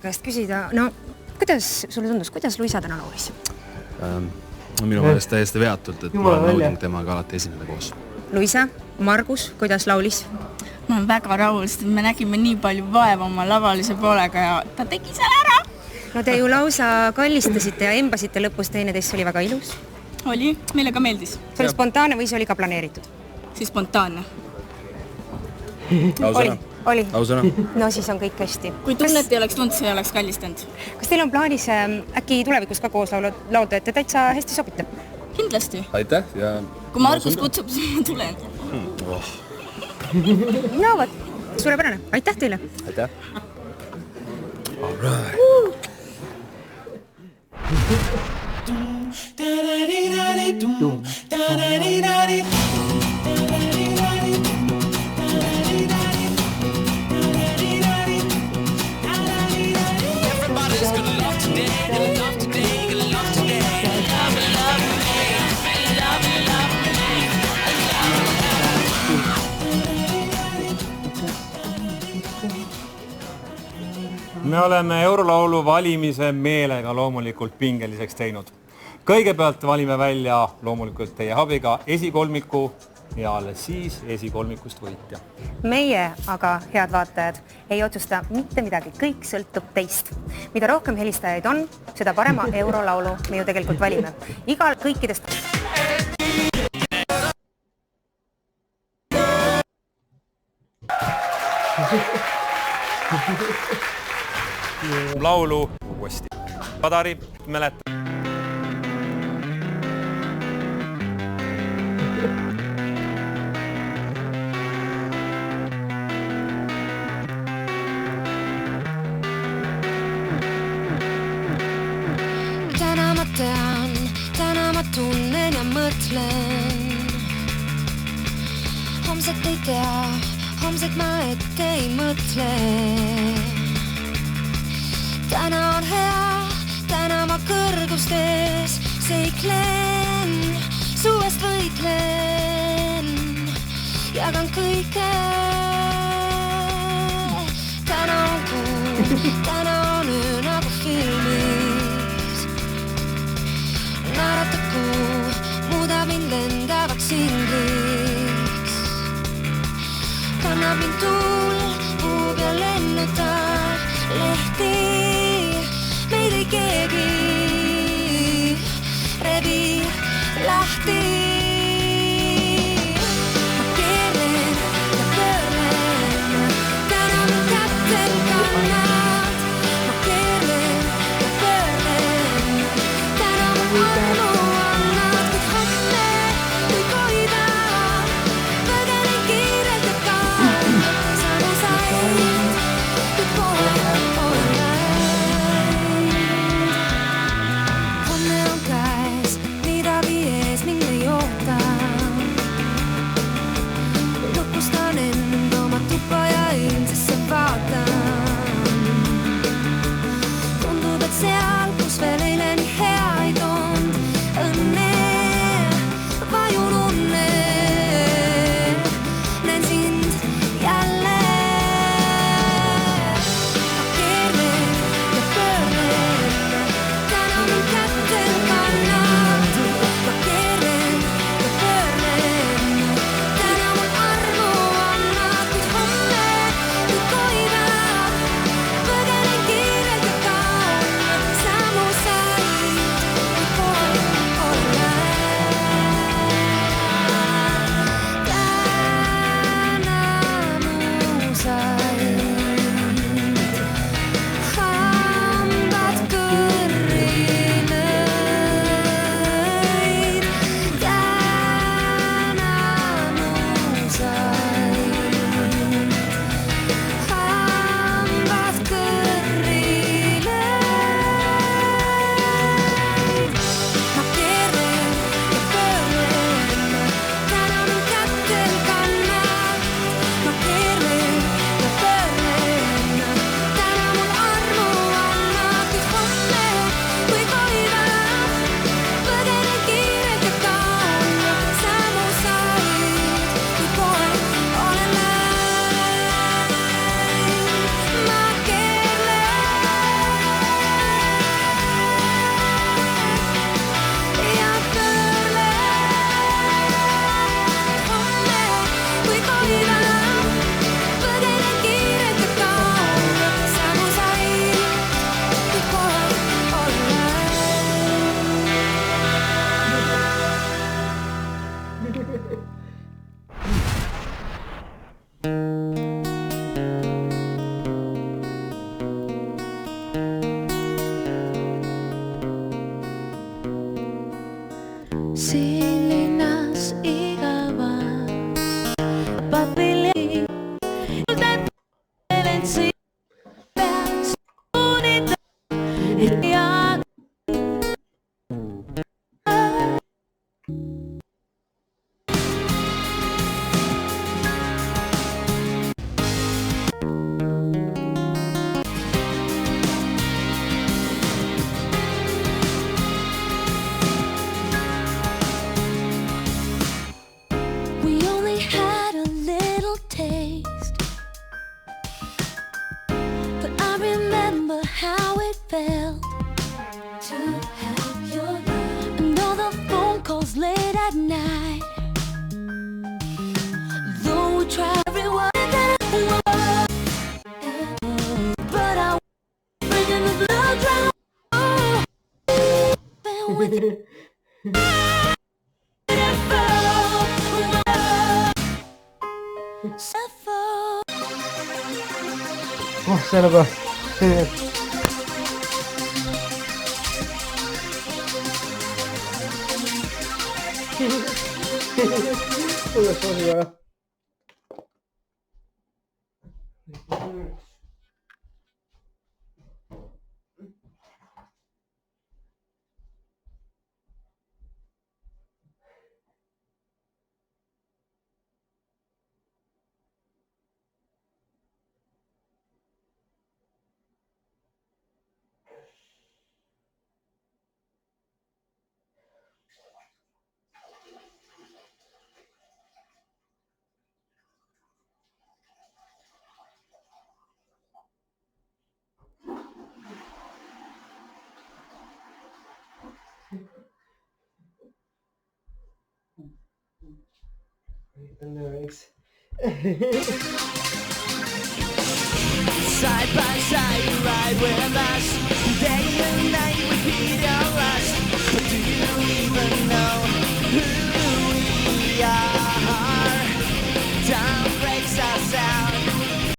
Käest küsida, no kuidas sulle tundus, kuidas Luisa täna laulis? Minu meelest täiesti veatult, et ma olen nõudnud temaga alati esineda koos. Luisa, Margus, kuidas laulis? Ma olen väga rahul, sest me nägime nii palju vaeva oma lavalise poolega ja ta tegi selle ära. No te ju lausa kallistasite ja embasite lõpus teineteist, oli väga ilus. Oli, meile ka meeldis. See oli spontaanne või see oli ka planeeritud? Siis spontaanne. Oli. Ausõna. No siis on kõik hästi. Kui tunnet ei oleks tund, see ei oleks kallistanud. Kas teil on plaanis äkki tulevikus ka koos laulda, et te täitsa hästi sobite? Kindlasti. Aitäh ja... Kui Margus kutsub, siis ma tulen. No võt, suurepärane. Aitäh teile. Aitäh. All right. Me oleme Eurolaulu valimise meelega loomulikult pingeliseks teinud. Kõigepealt valime välja loomulikult teie abiga esikolmiku ja alles siis esikolmikust võitja. Meie aga, head vaatajad, ei otsusta mitte midagi, kõik sõltub teist. Mida rohkem helistajaid on, seda parema Eurolaulu me ju tegelikult valime. Igal kõikidest... Laulu uuesti. Padari mäletab. Täna ma tean, täna ma tunnen ja mõtlen. Homset ei tea, homset ma ette ei mõtle. Täna on hea, täna ma kõrgustes seiklen, suuest võitlen, jagan kõike. Täna on kuu, täna on öö nagu filmis. Naerata kuu, muudab mind lendavaks ingliks. Kannab mind tuul, puub ja lennutab lehti. Meid ei keegi rebi lahti. Ma keerlen ja pöörlen, täna mu kätel kannad. Ma keerlen ja pöörlen, täna mu armu annad. Kuid homme võib hoida, põgenen kiirelt ja kaal. Saan said, kuid pole olla. Siin linnas igav, papillii, peaks unita ja we only had a little taste, but I remember how it felt to have your love and all the phone calls late at night. Though we try everyone that I want, but I bring in the blood drown. Been with you. Oh, sana ba? Udah, sorry ya. The lyrics. Side by side, you ride with us.